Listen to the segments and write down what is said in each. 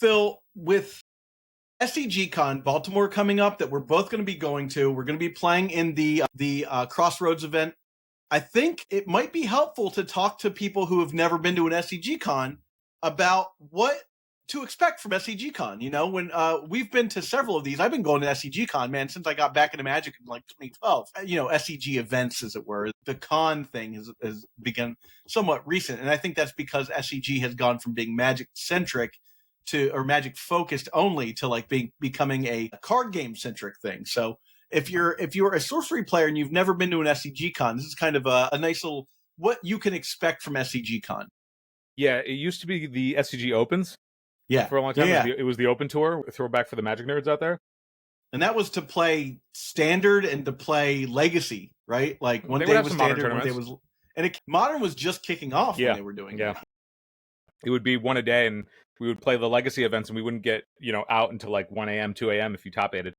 Phil, with SCGCon Baltimore coming up that we're both going to be going to, we're going to be playing in the Crossroads event. I think it might be helpful to talk to people who have never been to an SCGCon about what to expect from SCGCon. You know, when we've been to several of these, I've been going to SCGCon, man, since I got back into Magic in like 2012. You know, SCG events, as it were. The con thing has begun somewhat recent, and I think that's because SCG has gone from being Magic-centric or Magic-focused only to like becoming a card game-centric thing. So if you're a sorcery player and you've never been to an SCGCon, this is kind of a nice little what you can expect from SCGCon. Yeah, it used to be the SCG Opens. Yeah, for a long time. Yeah. It was the Open Tour. Throwback for the Magic nerds out there. And that was to play Standard and to play Legacy, right? Like one day was Standard, one day was, and Modern was just kicking off when they were doing it. It would be one a day, and we would play the Legacy events, and we wouldn't get out until like 1 a.m., 2 a.m. if you top aided.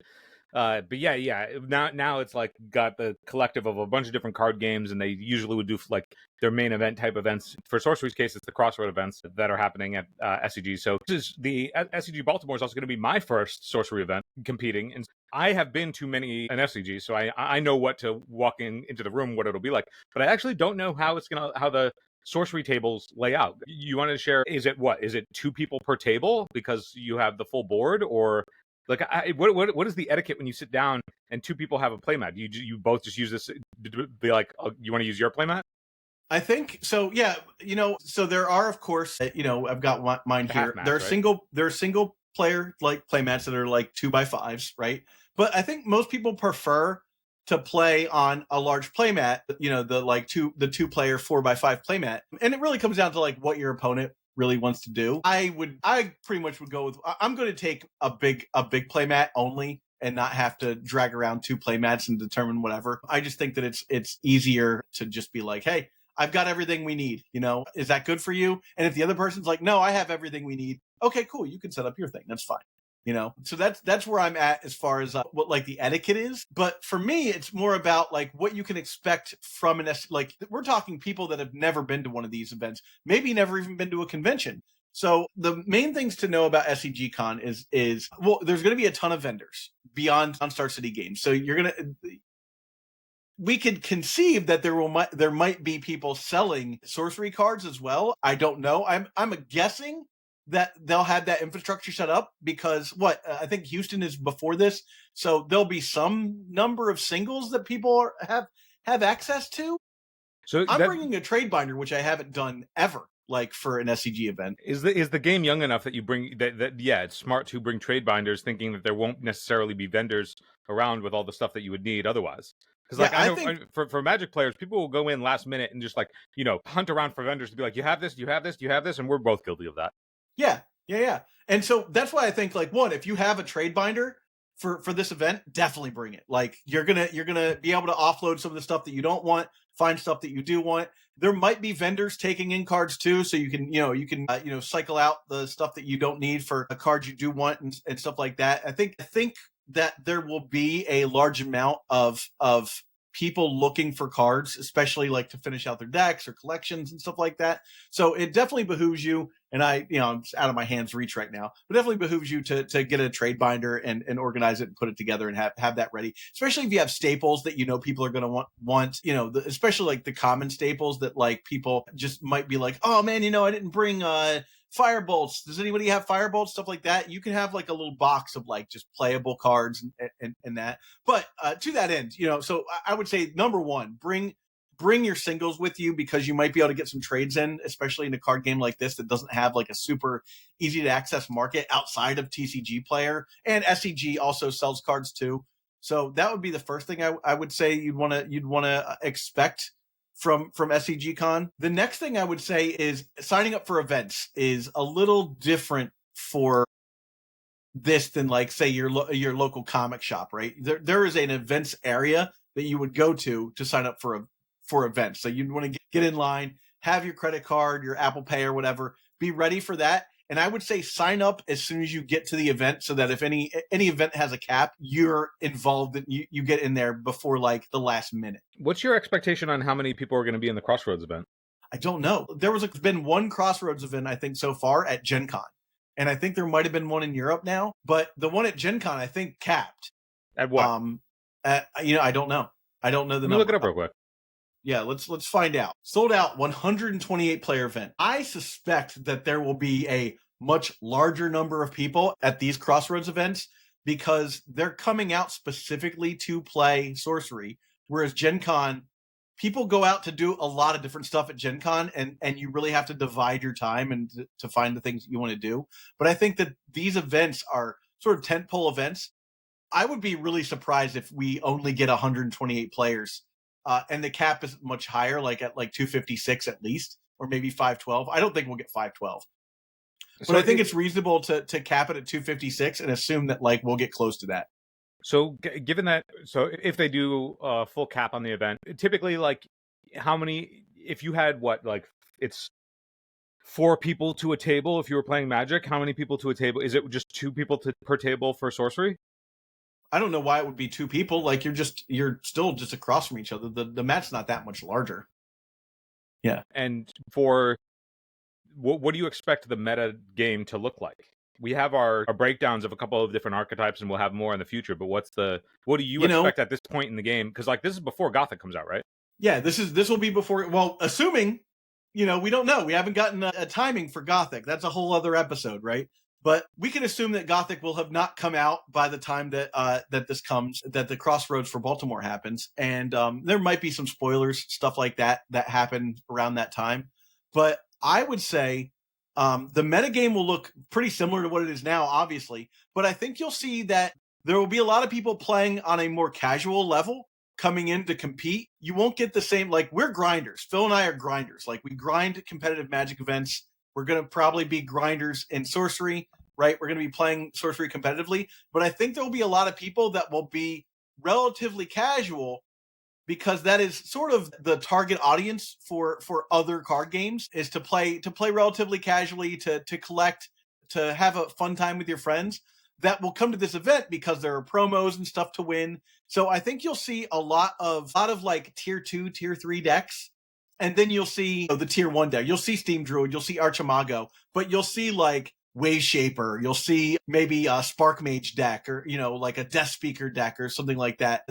But now it's like got the collective of a bunch of different card games, and they usually would do like their main event type events. For Sorcery's case, it's the Crossroads events that are happening at SCG. So this is the SCG Baltimore is also going to be my first Sorcery event competing, and I have been to many an SCG, so I know what to walk into the room, what it'll be like, but I actually don't know how the Sorcery tables lay out. You wanted to share? Is it 2 people per table because you have the full board, or like what is the etiquette when you sit down and 2 people have a playmat? You both just use this? Be like, you want to use your playmat? I think so. Yeah, so there are, of course, I've got mine here. There are single player like playmats that are like 2x5s, right? But I think most people prefer to play on a large playmat, the 2-player 4x5 playmat, and it really comes down to like what your opponent really wants to do. I pretty much would go with, I'm going to take a big playmat only and not have to drag around 2 playmats and determine whatever. I just think that it's easier to just be like, hey, I've got everything we need. Is that good for you? And if the other person's like, no, I have everything we need. Okay, cool. You can set up your thing. That's fine. So that's where I'm at as far as what like the etiquette is. But for me, it's more about like what you can expect from like we're talking people that have never been to one of these events, maybe never even been to a convention. So the main things to know about SCGCon is there's going to be a ton of vendors beyond Star City Games. So we could conceive that there might be people selling sorcery cards as well. I don't know. I'm guessing that they'll have that infrastructure set up because I think Houston is before this, so there'll be some number of singles that people have access to. So I'm bringing a trade binder, which I haven't done ever, like for an SCG event. Is the game young enough that you bring that? Yeah, it's smart to bring trade binders, thinking that there won't necessarily be vendors around with all the stuff that you would need otherwise. Because I think for Magic players, people will go in last minute and just hunt around for vendors to be like, you have this, you have this, you have this, and we're both guilty of that. Yeah. And so that's why I think if you have a trade binder for this event, definitely bring it. Like you're gonna be able to offload some of the stuff that you don't want, find stuff that you do want. There might be vendors taking in cards too, so you can cycle out the stuff that you don't need for a card you do want and stuff like that. I think that there will be a large amount of people looking for cards, especially like to finish out their decks or collections and stuff like that. So it definitely behooves you, and I'm just out of my hands reach right now, but definitely behooves you to get a trade binder and organize it and put it together and have that ready, especially if you have staples that people are going to want especially like the common staples that like people just might be like, oh man, I didn't bring Firebolts. Does anybody have Firebolts? Stuff like that. You can have like a little box of like just playable cards and that. But to that end, so I would say number one, bring your singles with you because you might be able to get some trades in, especially in a card game like this that doesn't have like a super easy to access market outside of TCG Player, and SCG also sells cards too. So that would be the first thing I would say you'd want to expect from SCGCon. The next thing I would say is signing up for events is a little different for this than like say your local comic shop, right? There is an events area that you would go to sign up for events. So you'd want to get in line, have your credit card, your Apple Pay or whatever, be ready for that. And I would say sign up as soon as you get to the event so that if any event has a cap, you're involved and you get in there before like the last minute. What's your expectation on how many people are going to be in the Crossroads event? I don't know. There's been one Crossroads event, I think, so far at Gen Con. and I think there might have been one in Europe now, but the one at Gen Con I think capped. At what? I don't know. I don't know the number. Look it up real quick. Yeah, let's find out. Sold out 128 player event. I suspect that there will be a much larger number of people at these Crossroads events because they're coming out specifically to play Sorcery, whereas Gen Con, people go out to do a lot of different stuff at Gen Con, and you really have to divide your time and to find the things that you want to do. But I think that these events are sort of tentpole events. I would be really surprised if we only get 128 players, and the cap is much higher, like at like 256 at least, or maybe 512. I don't think we'll get 512. But I think it's reasonable to cap it at 256 and assume that like we'll get close to that. So given that, so if they do a full cap on the event, typically like how many, if you had like it's 4 people to a table if you were playing Magic, how many people to a table? Is it just 2 people per table for Sorcery? I don't know why it would be 2 people. Like you're still just across from each other. The mat's not that much larger. Yeah. And for what do you expect the meta game to look like? We have our breakdowns of a couple of different archetypes, and we'll have more in the future. But what do you expect at this point in the game? Because like this is before Gothic comes out, right? Yeah, this will be before. Well, assuming we don't know. We haven't gotten a timing for Gothic. That's a whole other episode, right? But we can assume that Gothic will have not come out by the time that that the Crossroads for Baltimore happens, and there might be some spoilers, stuff like that happen around that time. But I would say the metagame will look pretty similar to what it is now, obviously. But I think you'll see that there will be a lot of people playing on a more casual level coming in to compete. You won't get the same, like we're grinders. Phil and I are grinders. Like we grind competitive Magic events. We're going to probably be grinders in Sorcery, right? We're going to be playing Sorcery competitively. But I think there will be a lot of people that will be relatively casual because that is sort of the target audience for other card games, is to play relatively casually, to collect, to have a fun time with your friends, that will come to this event because there are promos and stuff to win. So I think you'll see a lot of like tier 2, tier 3 decks. And then you'll see the tier 1 deck. You'll see Steam Druid, you'll see Archimago, but you'll see like Wave Shaper, you'll see maybe a Spark Mage deck, or like a Death Speaker deck or something like that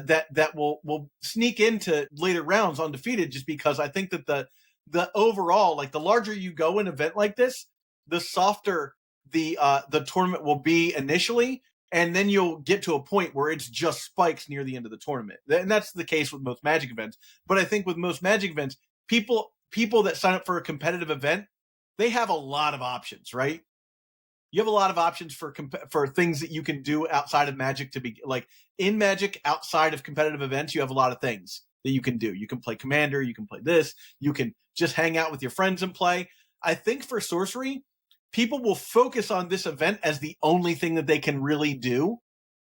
will sneak into later rounds undefeated, just because I think that the overall, like the larger you go in an event like this, the softer the tournament will be initially, and then you'll get to a point where it's just spikes near the end of the tournament. And that's the case with most Magic events. But I think with most Magic events, people that sign up for a competitive event, they have a lot of options, right? You have a lot of options for things that you can do outside of Magic. To be like in Magic, outside of competitive events, you have a lot of things that you can do. You can play Commander, you can play this, you can just hang out with your friends and play. I think for Sorcery, people will focus on this event as the only thing that they can really do,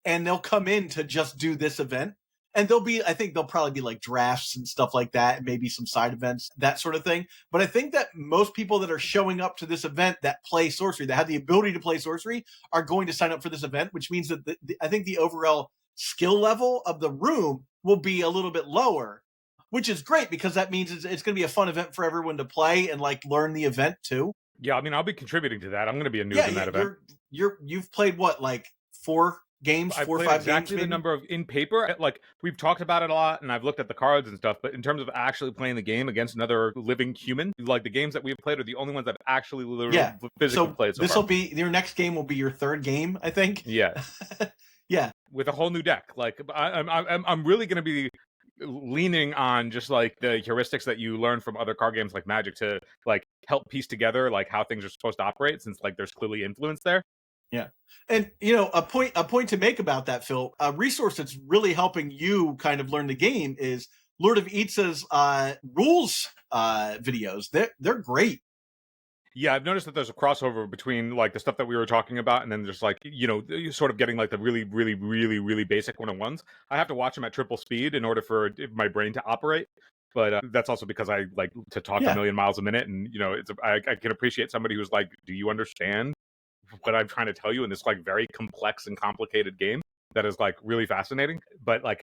and they'll come in to just do this event. And I think there'll probably be like drafts and stuff like that, and maybe some side events, that sort of thing. But I think that most people that are showing up to this event that play Sorcery, that have the ability to play Sorcery, are going to sign up for this event, which means that I think the overall skill level of the room will be a little bit lower, which is great because that means it's going to be a fun event for everyone to play and like learn the event too. Yeah, I mean, I'll be contributing to that. I'm going to be a noob in that event. You've played what, like 4 games, 4 or 5 exactly games? Maybe? The number of in paper. Like we've talked about it a lot, and I've looked at the cards and stuff. But in terms of actually playing the game against another living human, like the games that we've played are the only ones that I've actually literally physically played. So this will be your next game. Will be your 3rd game, I think. Yeah, yeah, with a whole new deck. Like I'm really going to be leaning on just like the heuristics that you learn from other card games like Magic to like help piece together like how things are supposed to operate, since like there's clearly influence there. Yeah. And a point to make about that, Phil, a resource that's really helping you kind of learn the game is Lord of Itza's rules videos. They're great. Yeah, I've noticed that there's a crossover between like the stuff that we were talking about, and then just like sort of getting like the really, really, really, really basic 101s. I have to watch them at triple speed in order for my brain to operate. But that's also because I like to talk a million miles a minute, and I can appreciate somebody who's like, do you understand what I'm trying to tell you in this like very complex and complicated game that is like really fascinating? But like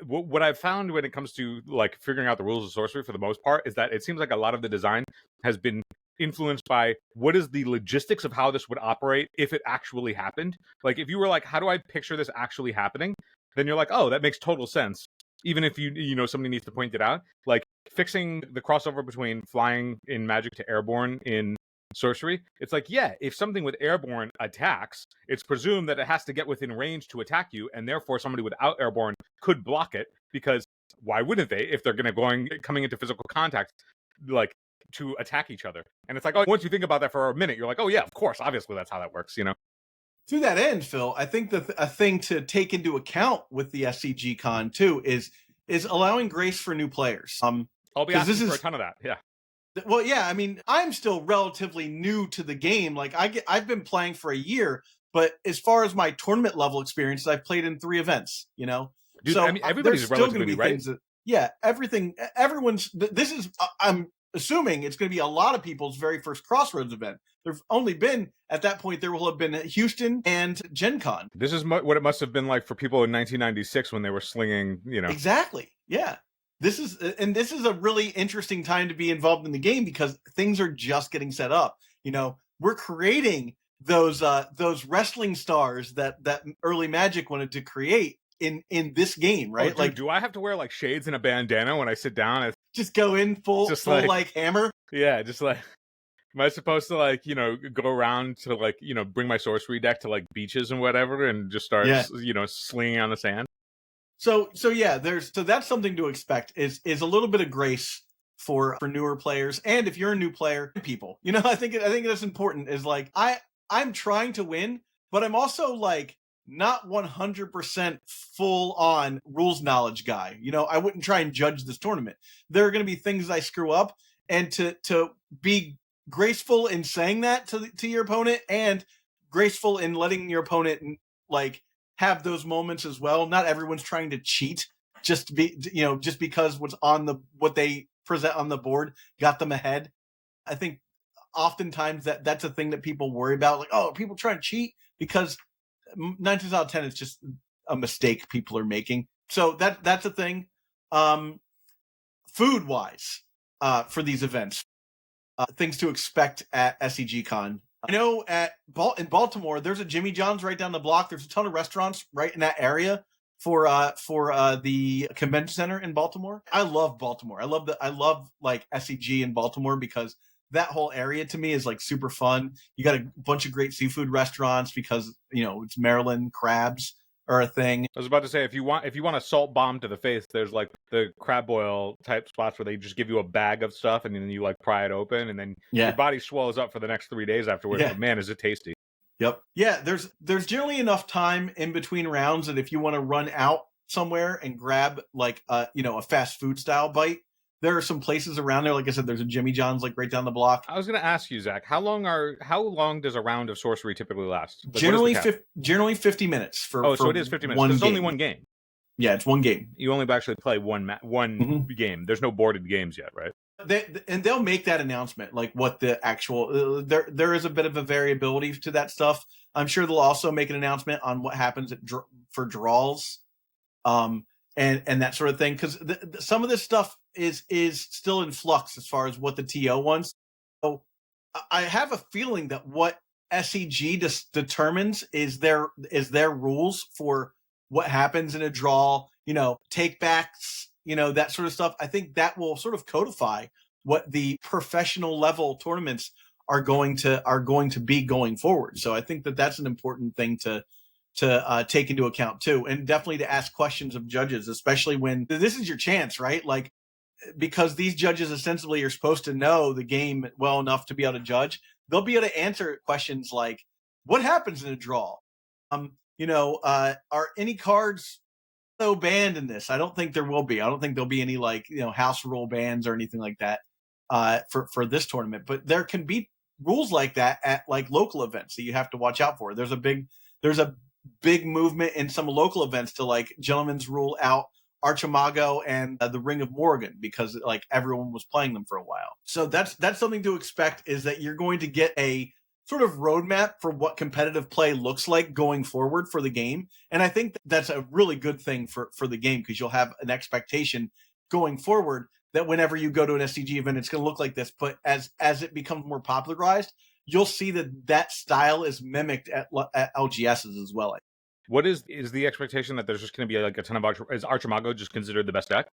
what I've found when it comes to like figuring out the rules of Sorcery for the most part is that it seems like a lot of the design has been influenced by what is the logistics of how this would operate if it actually happened. Like, if you were like, how do I picture this actually happening? Then you're like, oh, that makes total sense. Even if you know somebody needs to point it out, like fixing the crossover between flying in Magic to airborne in Sorcery. It's like, yeah, if something with airborne attacks, it's presumed that it has to get within range to attack you, and therefore somebody without airborne could block it, because why wouldn't they if they're coming into physical contact, like, to attack each other? And it's like, oh, once you think about that for a minute, you're like, oh yeah, of course, obviously that's how that works, you know? To that end, Phil, I think that a thing to take into account with the SCGCon too is allowing grace for new players. I'll be asking for a ton of that. Yeah. Well, yeah, I mean, I'm still relatively new to the game. Like, I've been playing for a year, but as far as my tournament level experiences, I've played in 3 events. You know, dude, so I mean, everybody's still going to be right? things that, yeah, everyone's. This is, I'm assuming it's going to be a lot of people's very first Crossroads event. There've only been, at that point, there will have been Houston and Gen Con. This is what it must have been like for people in 1996 when they were slinging, you know. Exactly. Yeah. This is a really interesting time to be involved in the game because things are just getting set up. You know, we're creating those wrestling stars that early Magic wanted to create in this game, right? Oh, dude, like, do I have to wear like shades and a bandana when I sit down? Just go in full like Hammer? Yeah, just like, am I supposed to, like, you know, go around to, like, you know, bring my sorcery deck to like beaches and whatever and just start, you know, slinging on the sand? So yeah, that's something to expect is a little bit of grace for newer players, and if you're a new player, people. You know, I think that's important. Is like I'm trying to win, but I'm also like not 100% full on rules knowledge guy. You know, I wouldn't try and judge this tournament. There are going to be things I screw up, and to be graceful in saying that to your opponent, and graceful in letting your opponent like have those moments as well. Not everyone's trying to cheat just to be, you know, just because what they present on the board got them ahead. I think oftentimes that's a thing that people worry about. Like, oh, are people trying to cheat? Because 9 times out of 10, it's just a mistake people are making. So that's a thing. Food wise, for these events, things to expect at SEGCon. I know in Baltimore, there's a Jimmy John's right down the block. There's a ton of restaurants right in that area for the convention center in Baltimore. I love Baltimore. I love like SEG in Baltimore because that whole area to me is like super fun. You got a bunch of great seafood restaurants because, you know, it's Maryland, crabs are a thing. I was about to say, if you want a salt bomb to the face, there's like the crab boil type spots where they just give you a bag of stuff and then you like pry it open and then your body swells up for the next 3 days afterwards. But man, is it tasty. Yep. Yeah, there's generally enough time in between rounds that if you want to run out somewhere and grab like a fast food style bite, there are some places around there. Like I said, there's a Jimmy John's like right down the block. I was going to ask you, Zach, how long does a round of Sorcery typically last? Like, generally 50 minutes for. So it is 50 minutes. It's only one game. Yeah, it's one game. You only actually play one game. There's no boarded games yet, right? They'll make that announcement, like what the actual there is a bit of a variability to that stuff. I'm sure they'll also make an announcement on what happens for draws, and that sort of thing, because some of this stuff is still in flux as far as what the TO wants. So I have a feeling that what SEG determines is their rules for what happens in a draw, you know, take backs, you know, that sort of stuff. I think that will sort of codify what the professional level tournaments are going to be going forward. So I think that that's an important thing to take into account too, and definitely to ask questions of judges, especially when this is your chance, right? Like, because these judges ostensibly are supposed to know the game well enough to be able to judge. They'll be able to answer questions like, what happens in a draw? Are any cards banned in this? I don't think there will be. I don't think there'll be any like, you know, house rule bans or anything like that for this tournament. But there can be rules like that at like local events that you have to watch out for. There's a big movement in some local events to like gentlemen's rule out Archimago and the Ring of Morrigan because like everyone was playing them for a while. So that's something to expect, is that you're going to get a sort of roadmap for what competitive play looks like going forward for the game. And I think that's a really good thing for the game, because you'll have an expectation going forward, that whenever you go to an SCG event, it's going to look like this. But as it becomes more popularized, you'll see that style is mimicked at LGSs as well. What is the expectation that there's just going to be like a ton of is Archimago just considered the best deck?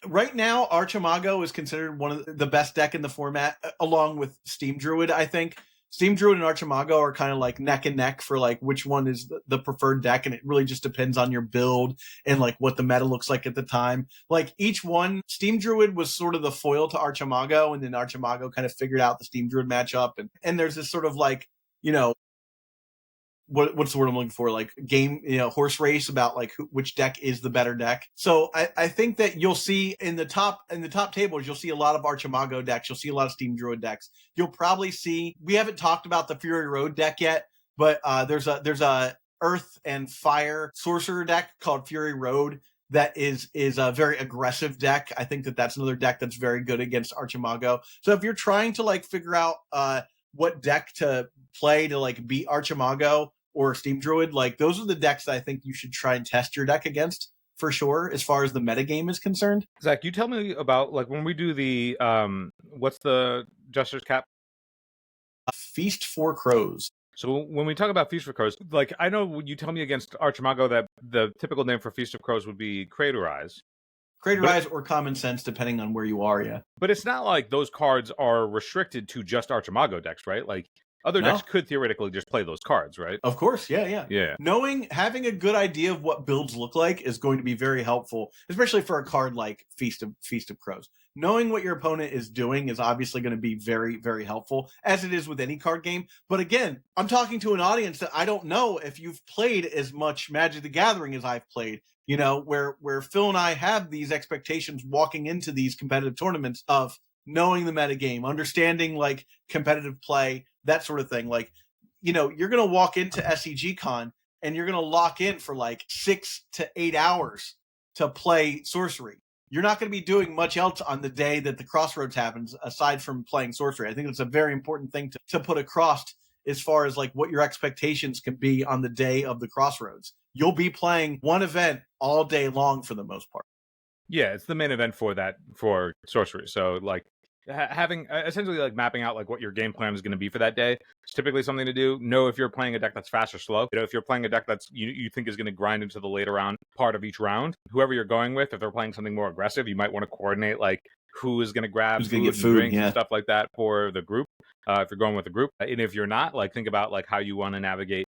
Right now, Archimago is considered one of the best deck in the format, along with Steam Druid, I think. Steam Druid and Archimago are kind of like neck and neck for like which one is the preferred deck, and it really just depends on your build and like what the meta looks like at the time. Like each one, Steam Druid was sort of the foil to Archimago, and then Archimago kind of figured out the Steam Druid matchup, and there's this sort of like, you know, what's the word I'm looking for? Like game, you know, horse race about like which deck is the better deck. So I think that you'll see in the top tables, you'll see a lot of Archimago decks. You'll see a lot of Steam Druid decks. You'll probably see, we haven't talked about the Fury Road deck yet, but there's a Earth and Fire Sorcerer deck called Fury Road that is a very aggressive deck. I think that's another deck that's very good against Archimago. So if you're trying to like figure out what deck to play to like beat Archimago or Steam Druid, like those are the decks that I think you should try and test your deck against for sure, as far as the metagame is concerned. Zach, you tell me about like when we do the what's the Jester's Cap? Feast for Crows. So when we talk about Feast for Crows, like I know you tell me against Archimago that the typical name for Feast of Crows would be Craterize. Craterize or Common Sense, depending on where you are, yeah. But it's not like those cards are restricted to just Archimago decks, right? Like other decks could theoretically just play those cards, right? Of course, yeah. Having a good idea of what builds look like is going to be very helpful, especially for a card like Feast of Crows. Knowing what your opponent is doing is obviously going to be very, very helpful, as it is with any card game. But again, I'm talking to an audience that I don't know if you've played as much Magic the Gathering as I've played. You know, where Phil and I have these expectations walking into these competitive tournaments of knowing the metagame, understanding like competitive play, that sort of thing. Like, you know, you're going to walk into SCGCon and you're going to lock in for like 6 to 8 hours to play Sorcery. You're not going to be doing much else on the day that the Crossroads happens aside from playing Sorcery. I think it's a very important thing to put across as far as like what your expectations can be on the day of the Crossroads. You'll be playing one event all day long for the most part. Yeah, it's the main event for Sorcery. So like having essentially like mapping out like what your game plan is going to be for that day is typically something to do. Know if you're playing a deck that's fast or slow. You know, if you're playing a deck that's you think is going to grind into the later round part of each round, whoever you're going with, if they're playing something more aggressive, you might want to coordinate like who is going to grab who's going to get food, drinks and stuff like that for the group. If you're going with a group, and if you're not, like think about like how you want to navigate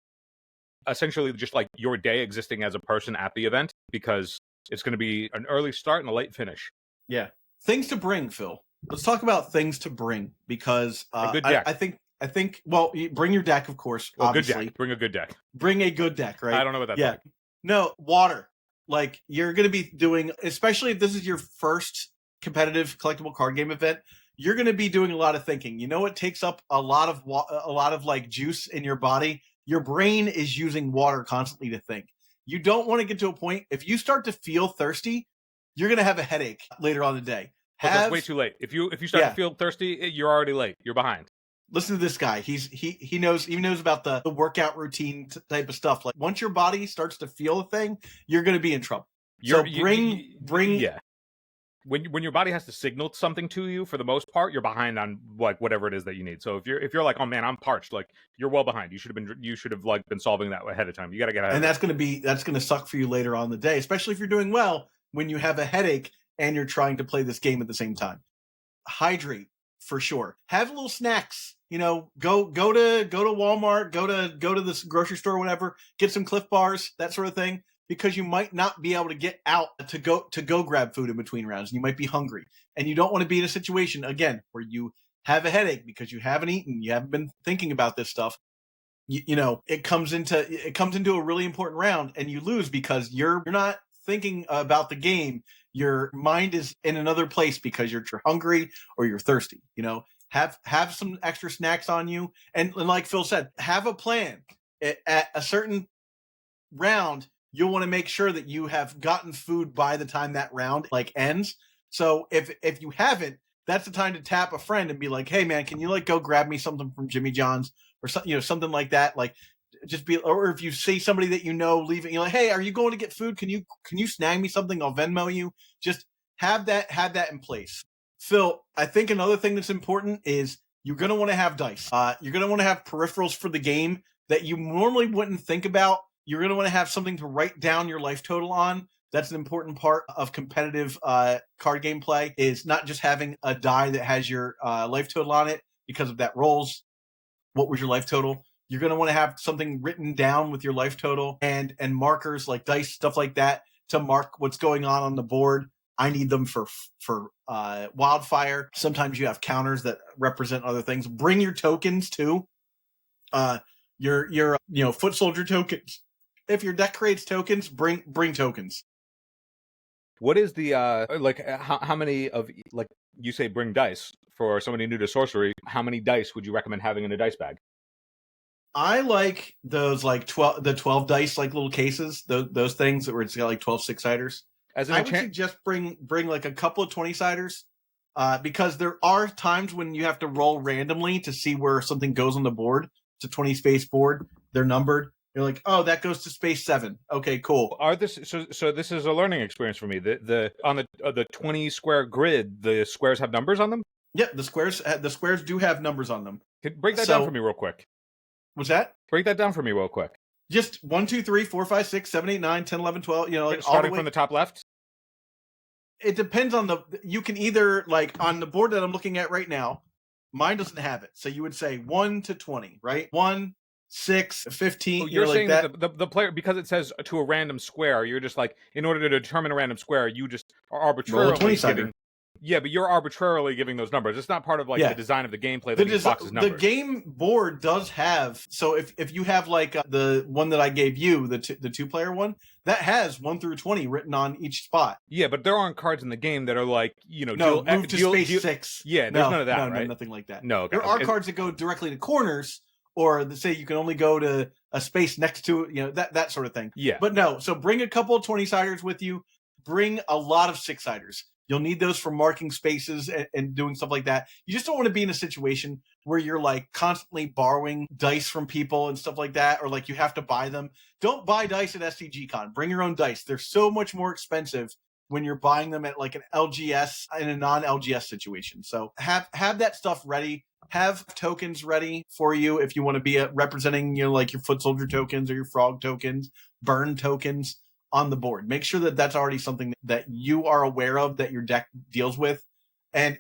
essentially just like your day existing as a person at the event, because it's going to be an early start and a late finish. Yeah. Things to bring, Phil. Let's talk about things to bring, because a good deck. I think well, bring your deck, of course. Well, obviously. good deck. Bring a good deck. Bring a good deck, right? I don't know what that's like. No, water. Like you're going to be doing, especially if this is your first competitive collectible card game event, you're going to be doing a lot of thinking. You know what takes up a lot of like juice in your body? Your brain is using water constantly to think. You don't want to get to a point, if you start to feel thirsty, you're going to have a headache later on in the day. That's way too late. If you start to feel thirsty, you're already late. You're behind. Listen to this guy. He knows about the workout routine type of stuff. Like once your body starts to feel a thing, you're going to be in trouble. Bring. Yeah. When your body has to signal something to you, for the most part, you're behind on like whatever it is that you need. So if you're like, oh man, I'm parched, like you're well behind. You should have like been solving that ahead of time. You got to get ahead. And that's going to suck for you later on in the day, especially if you're doing well when you have a headache and you're trying to play this game at the same time. Hydrate for sure. Have little snacks. You know, go to Walmart, go to this grocery store, or whatever. Get some Cliff Bars, that sort of thing, because you might not be able to get out to go grab food in between rounds. You might be hungry, and you don't want to be in a situation again where you have a headache because you haven't eaten, you haven't been thinking about this stuff. You know, it comes into a really important round, and you lose because you're not thinking about the game. Your mind is in another place because you're hungry or you're thirsty. You know, have some extra snacks on you, and like Phil said, have a plan. At a certain round, you'll want to make sure that you have gotten food by the time that round like ends. So if you haven't, that's the time to tap a friend and be like, hey man, can you like go grab me something from Jimmy John's or something, you know, something like that. Like just be, or if you see somebody that you know leaving, you're like, hey, are you going to get food? Can you snag me something? I'll Venmo you. Just have that in place. Phil, I think another thing that's important is you're going to want to have dice. You're going to want to have peripherals for the game that you normally wouldn't think about. You're going to want to have something to write down your life total on. That's an important part of competitive card game play, is not just having a die that has your life total on it because of that rolls. What was your life total? You're going to want to have something written down with your life total and markers like dice, stuff like that, to mark what's going on the board. I need them for wildfire. Sometimes you have counters that represent other things. Bring your tokens too. Your foot soldier tokens. If your deck creates tokens, bring tokens. What is the how many of, like, you say bring dice for somebody new to sorcery? How many dice would you recommend having in a dice bag? I like those like 12 dice like little cases. Those things where it's got like 12 6-siders. I would suggest bring like a couple of 20-siders. Because there are times when you have to roll randomly to see where something goes on the board. It's a 20-space board. They're numbered. You're like, oh, that goes to space 7. Okay, cool. So this is a learning experience for me. The on the 20 square grid, the squares have numbers on them? Yeah, the squares do have numbers on them. Break that down for me real quick. What's that? Break that down for me real quick. Just 1, 2, 3, 4, 5, 6, 7, 8, 9, 10, 11, 12, like starting from the top left? It depends on you can either, like, on the board that I'm looking at right now, mine doesn't have it. So you would say 1 to 20, right? 1, 6, 15. You're saying like that the player, because it says to a random square, you're just like, in order to determine a random square, you just are arbitrarily giving. Yeah, but you're arbitrarily giving those numbers. It's not part of the design of the gameplay that these boxes numbers. The game board does have, so if you have like the one that I gave you, the 2-player one, that has 1 through 20 written on each spot. Yeah, but there aren't cards in the game that are like, move to space 6. Yeah, there's none of that, right? No, nothing like that. No, okay. There are cards that go directly to corners, or that say you can only go to a space next to that sort of thing. Yeah, but no. So bring a couple of 20-siders with you. Bring a lot of 6-siders. You'll need those for marking spaces and doing stuff like that. You just don't want to be in a situation where you're like constantly borrowing dice from people and stuff like that, or like you have to buy them. Don't buy dice at SCGCon. Bring your own dice. They're so much more expensive when you're buying them at like an LGS in a non-LGS situation. So have that stuff ready. Have tokens ready for you if you want to be representing like your foot soldier tokens or your frog tokens, burn tokens on the board. Make sure that that's already something that you are aware of, that your deck deals with, and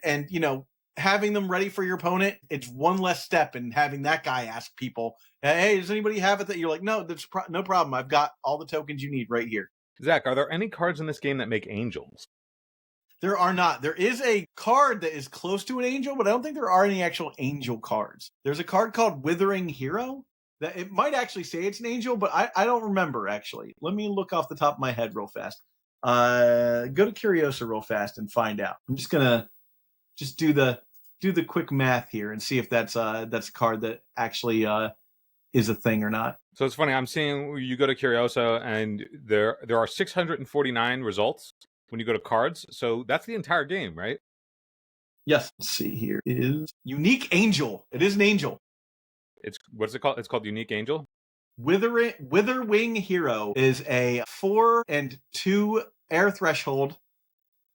having them ready for your opponent. It's one less step in having that guy ask people, hey, does anybody have it? That you're like, no, that's no problem. I've got all the tokens you need right here. Zach, are there any cards in this game that make angels? There are not. There is a card that is close to an angel, but I don't think there are any actual angel cards. There's a card called Withering Hero. That it might actually say it's an angel, but I don't remember, actually. Let me look off the top of my head real fast. Go to Curiosa real fast and find out. I'm just gonna do the quick math here and see if that's a card that actually is a thing or not. So it's funny. I'm seeing you go to Curiosa and there are 649 results when you go to cards. So that's the entire game, right? Yes. Let's see here. It is Unique Angel. It is an angel. What's it called? It's called Unique Angel. Withering Hero is a 4 and 2 air threshold,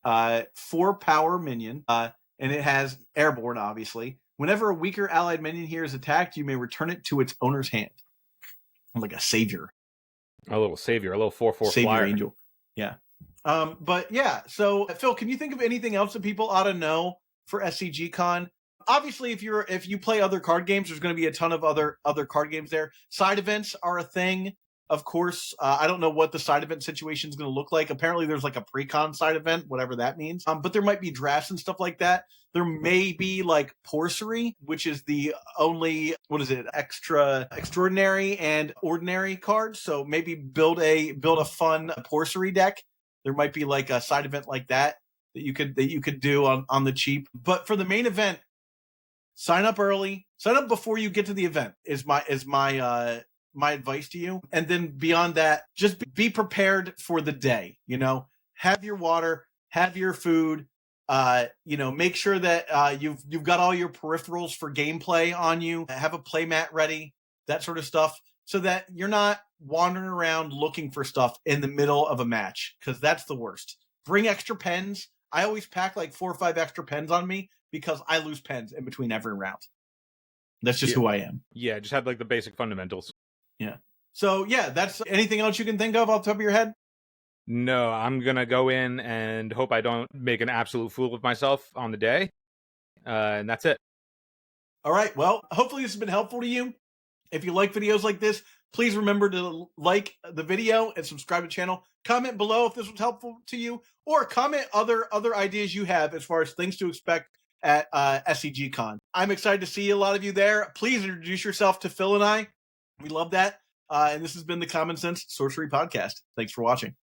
4 power minion, and it has airborne, obviously. Whenever a weaker allied minion here is attacked, you may return it to its owner's hand. Like a savior. A little savior, a little 4/4 savior flyer. Angel. Yeah. But yeah, so Phil, can you think of anything else that people ought to know for SCGCon? Obviously, if you play other card games, there's going to be a ton of other card games there. Side events are a thing, of course. I don't know what the side event situation is going to look like. Apparently, there's like a pre-con side event, whatever that means. But there might be drafts and stuff like that. There may be like Sorcery, which is the only extraordinary and ordinary cards. So maybe build a fun Sorcery deck. There might be like a side event like that you could do on the cheap. But for the main event, sign up early. Sign up before you get to the event is my advice to you. And then beyond that, just be prepared for the day. Have your water, have your food. Make sure that you've got all your peripherals for gameplay on you. Have a playmat ready, that sort of stuff, so that you're not wandering around looking for stuff in the middle of a match, because that's the worst. Bring extra pens. I always pack like 4 or 5 extra pens on me because I lose pens in between every round. That's just who I am. Yeah, just had like the basic fundamentals. Yeah. So yeah, that's anything else you can think of off the top of your head? No, I'm going to go in and hope I don't make an absolute fool of myself on the day. And that's it. All right. Well, hopefully this has been helpful to you. If you like videos like this, please remember to like the video and subscribe to the channel. Comment below if this was helpful to you, or comment other ideas you have as far as things to expect at SCGCon. I'm excited to see a lot of you there. Please introduce yourself to Phil and I. We love that. And this has been the Common Sense Sorcery Podcast. Thanks for watching.